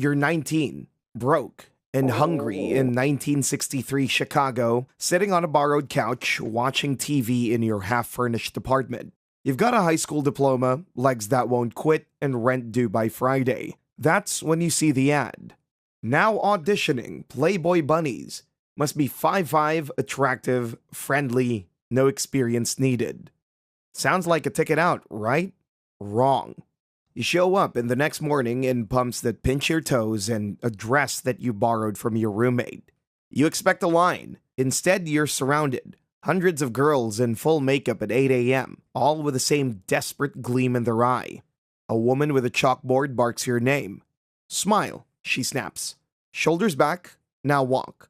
You're 19, broke, and hungry in 1963 Chicago, sitting on a borrowed couch, watching TV in your half-furnished apartment. You've got a high school diploma, legs that won't quit, and rent due by Friday. That's when you see the ad. Now auditioning, Playboy Bunnies. Must be 5'5", attractive, friendly, no experience needed. Sounds like a ticket out, right? Wrong. You show up in the next morning in pumps that pinch your toes and a dress that you borrowed from your roommate. You expect a line. Instead, you're surrounded. Hundreds of girls in full makeup at 8 a.m., all with the same desperate gleam in their eye. A woman with a chalkboard barks your name. Smile, she snaps. Shoulders back, now walk.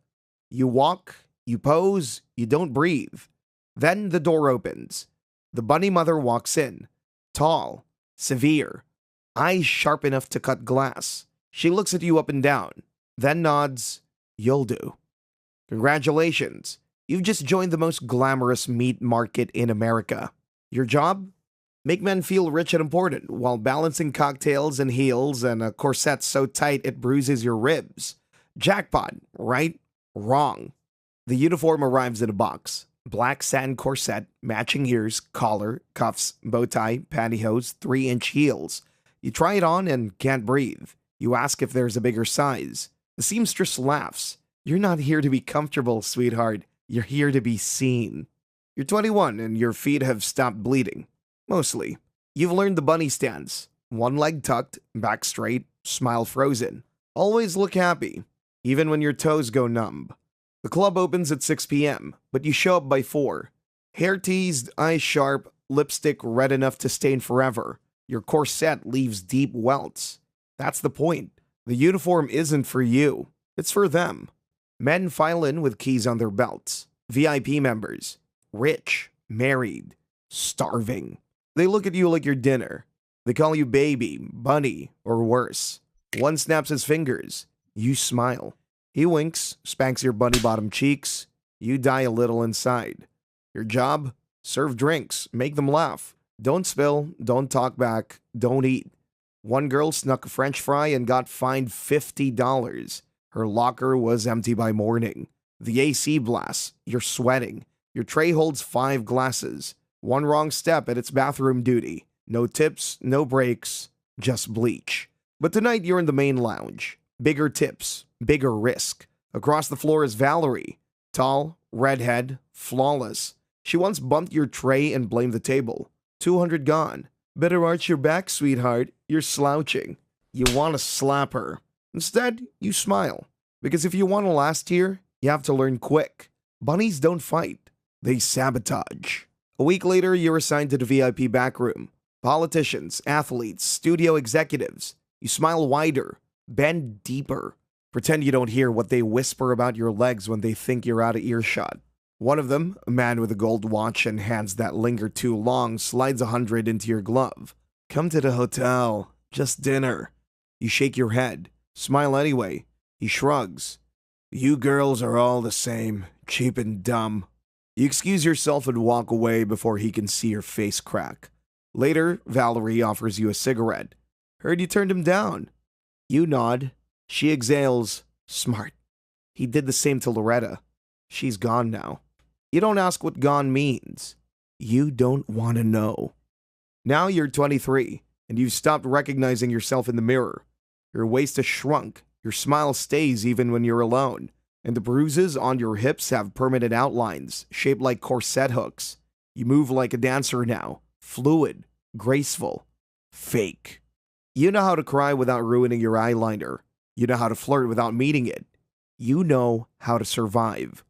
You walk, you pose, you don't breathe. Then the door opens. The bunny mother walks in. Tall, severe, eyes sharp enough to cut glass. She looks at you up and down, then nods. You'll do. Congratulations. You've just joined the most glamorous meat market in America. Your job? Make men feel rich and important while balancing cocktails and heels and a corset so tight it bruises your ribs. Jackpot, right? Wrong. The uniform arrives in a box. Black satin corset, matching ears, collar, cuffs, bow tie, pantyhose, 3-inch heels. You try it on and can't breathe. You ask if there's a bigger size. The seamstress laughs. You're not here to be comfortable, sweetheart. You're here to be seen. You're 21 and your feet have stopped bleeding. Mostly. You've learned the bunny stance. One leg tucked, back straight, smile frozen. Always look happy, even when your toes go numb. The club opens at 6 p.m., but you show up by 4. Hair teased, eyes sharp, lipstick red enough to stain forever. Your corset leaves deep welts. That's the point. The uniform isn't for you. It's for them. Men file in with keys on their belts. VIP members. Rich. Married. Starving. They look at you like your dinner. They call you baby, bunny, or worse. One snaps his fingers. You smile. He winks, spanks your bunny bottom cheeks. You die a little inside. Your job? Serve drinks, make them laugh. Don't spill, don't talk back, don't eat. One girl snuck a French fry and got fined $50. Her locker was empty by morning. The AC blasts, you're sweating. Your tray holds 5 glasses. One wrong step and it's bathroom duty. No tips, no breaks, just bleach. But tonight you're in the main lounge. Bigger tips, bigger risk. Across the floor is Valerie. Tall, redhead, flawless. She once bumped your tray and blamed the table. 200 gone. Better arch your back, sweetheart. You're slouching. You want to slap her. Instead, you smile. Because if you want to last here, you have to learn quick. Bunnies don't fight. They sabotage. A week later, you're assigned to the VIP back room. Politicians, athletes, studio executives. You smile wider. Bend deeper. Pretend you don't hear what they whisper about your legs when they think you're out of earshot. One of them, a man with a gold watch and hands that linger too long, slides 100 into your glove. Come to the hotel. Just dinner. You shake your head. Smile anyway. He shrugs. You girls are all the same. Cheap and dumb. You excuse yourself and walk away before he can see your face crack. Later, Valerie offers you a cigarette. Heard you turned him down. You nod. She exhales. Smart. He did the same to Loretta. She's gone now. You don't ask what gone means. You don't want to know. Now you're 23, and you've stopped recognizing yourself in the mirror. Your waist has shrunk. Your smile stays even when you're alone. And the bruises on your hips have permanent outlines, shaped like corset hooks. You move like a dancer now. Fluid. Graceful. Fake. You know how to cry without ruining your eyeliner. You know how to flirt without meaning it. You know how to survive.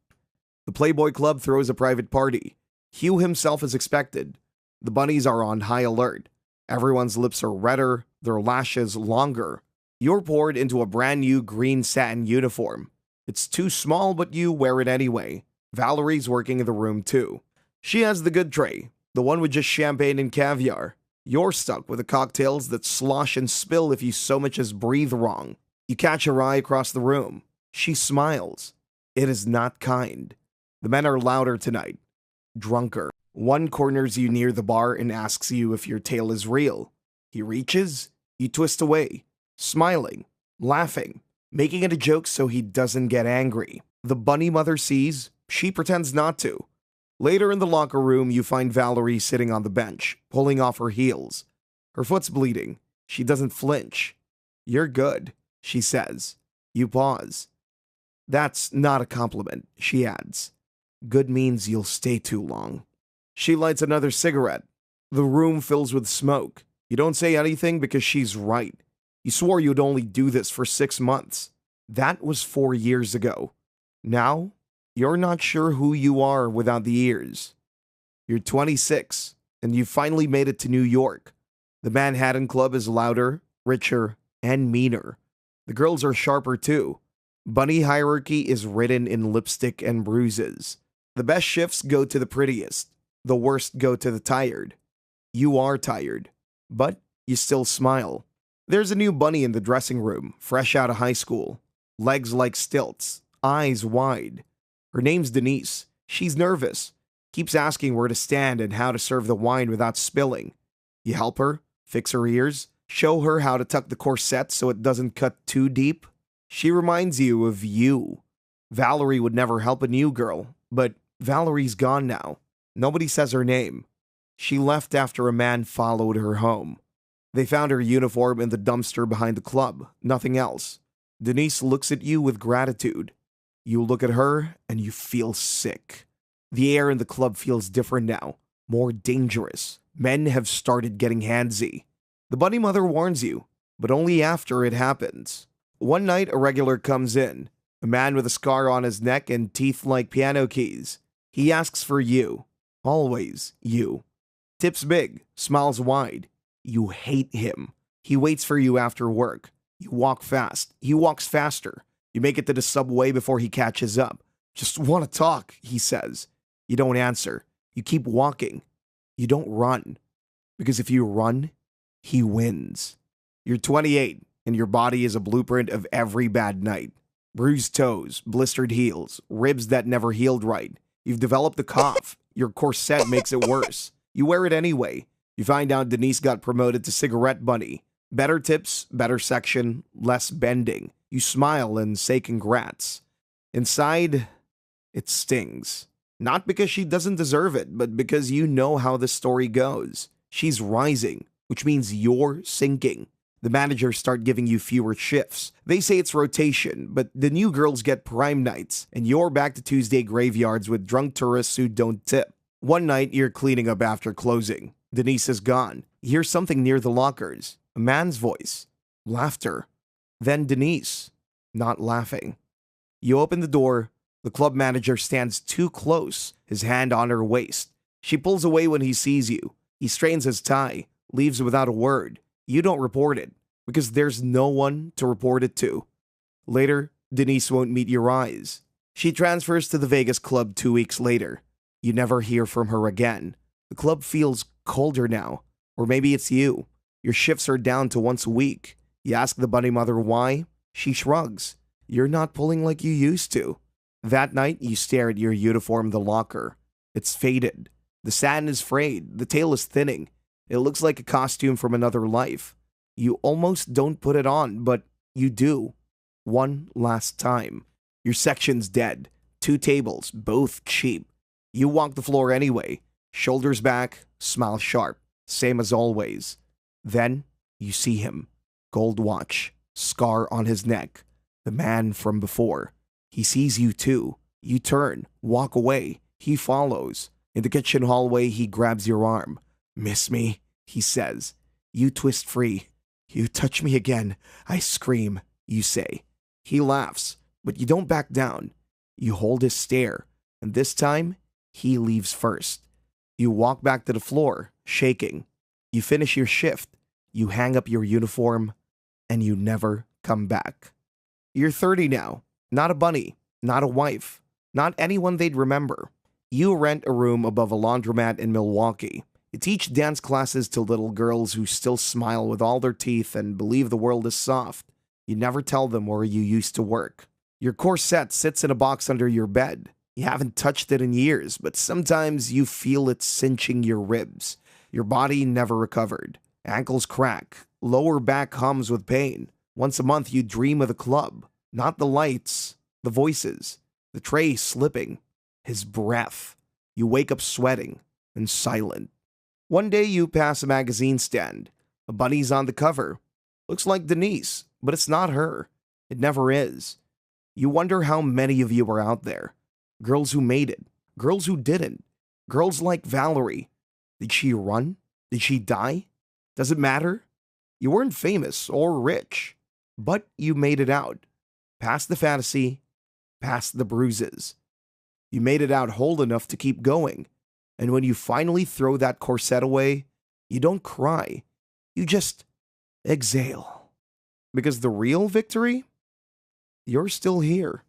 The Playboy Club throws a private party. Hugh himself is expected. The bunnies are on high alert. Everyone's lips are redder, their lashes longer. You're poured into a brand new green satin uniform. It's too small, but you wear it anyway. Valerie's working in the room too. She has the good tray, the one with just champagne and caviar. You're stuck with the cocktails that slosh and spill if you so much as breathe wrong. You catch her eye across the room. She smiles. It is not kind. The men are louder tonight. Drunker. One corners you near the bar and asks you if your tale is real. He reaches. You twist away. Smiling. laughing, making it a joke so he doesn't get angry. The bunny mother sees, she pretends not to. Later in the locker room, you find Valerie sitting on the bench, pulling off her heels. Her foot's bleeding. She doesn't flinch. "You're good," she says. You pause. "That's not a compliment," she adds. "Good means you'll stay too long." She lights another cigarette. The room fills with smoke. You don't say anything because she's right. You swore you'd only do this for 6 months. That was 4 years ago. Now, you're not sure who you are without the ears. You're 26, and you finally made it to New York. The Manhattan Club is louder, richer, and meaner. The girls are sharper too. Bunny hierarchy is written in lipstick and bruises. The best shifts go to the prettiest. The worst go to the tired. You are tired, but you still smile. There's a new bunny in the dressing room, fresh out of high school. Legs like stilts, eyes wide. Her name's Denise. She's nervous. Keeps asking where to stand and how to serve the wine without spilling. You help her, fix her ears, show her how to tuck the corset so it doesn't cut too deep. She reminds you of you. Valerie would never help a new girl, but Valerie's gone now. Nobody says her name. She left after a man followed her home. They found her uniform in the dumpster behind the club, nothing else. Denise looks at you with gratitude. You look at her and you feel sick. The air in the club feels different now, more dangerous. Men have started getting handsy. The bunny mother warns you, but only after it happens. One night, a regular comes in, a man with a scar on his neck and teeth like piano keys. He asks for you. Always you. Tips big, smiles wide. You hate him. He waits for you after work. You walk fast. He walks faster. You make it to the subway before he catches up. "Just want to talk," he says. You don't answer. You keep walking. You don't run. Because if you run, he wins. You're 28, and your body is a blueprint of every bad night. Bruised toes, blistered heels, ribs that never healed right. You've developed a cough. Your corset makes it worse. You wear it anyway. You find out Denise got promoted to cigarette bunny. Better tips, better section, less bending. You smile and say congrats. Inside, it stings. Not because she doesn't deserve it, but because you know how the story goes. She's rising, which means you're sinking. The managers start giving you fewer shifts. They say it's rotation, but the new girls get prime nights, and you're back to Tuesday graveyards with drunk tourists who don't tip. One night, you're cleaning up after closing. Denise is gone. You hear something near the lockers. A man's voice. Laughter. Then Denise. Not laughing. You open the door. The club manager stands too close, his hand on her waist. She pulls away when he sees you. He strains his tie, leaves without a word. You don't report it, because there's no one to report it to. Later, Denise won't meet your eyes. She transfers to the Vegas club 2 weeks later. You never hear from her again. The club feels colder now. Or maybe it's you. Your shifts are down to once a week. You ask the bunny mother why. She shrugs. You're not pulling like you used to. That night, you stare at your uniform in the locker. It's faded. The satin is frayed. The tail is thinning. It looks like a costume from another life. You almost don't put it on, but you do. One last time. Your section's dead. 2 tables, both cheap. You walk the floor anyway. Shoulders back, smile sharp. Same as always. Then, you see him. Gold watch. Scar on his neck. The man from before. He sees you too. You turn, walk away. He follows. In the kitchen hallway, he grabs your arm. "Miss me?" he says. You twist free. "You touch me again." I scream. You say. He laughs, but you don't back down. You hold his stare, and this time, he leaves first. You walk back to the floor, shaking. You finish your shift. You hang up your uniform, and you never come back. You're 30 now. Not a bunny, not a wife, not anyone they'd remember. You rent a room above a laundromat in Milwaukee. You teach dance classes to little girls who still smile with all their teeth and believe the world is soft. You never tell them where you used to work. Your corset sits in a box under your bed. You haven't touched it in years, but sometimes you feel it cinching your ribs. Your body never recovered. Ankles crack. Lower back hums with pain. Once a month, you dream of the club, not the lights, the voices, the tray slipping, his breath. You wake up sweating and silent. One day, you pass a magazine stand. A bunny's on the cover. Looks like Denise, but it's not her. It never is. You wonder how many of you are out there. Girls who made it, girls who didn't, girls like Valerie. Did she run? Did she die? Does it matter? You weren't famous or rich, but you made it out. Past the fantasy, past the bruises. You made it out whole enough to keep going. And when you finally throw that corset away, you don't cry. You just exhale. Because the real victory? You're still here.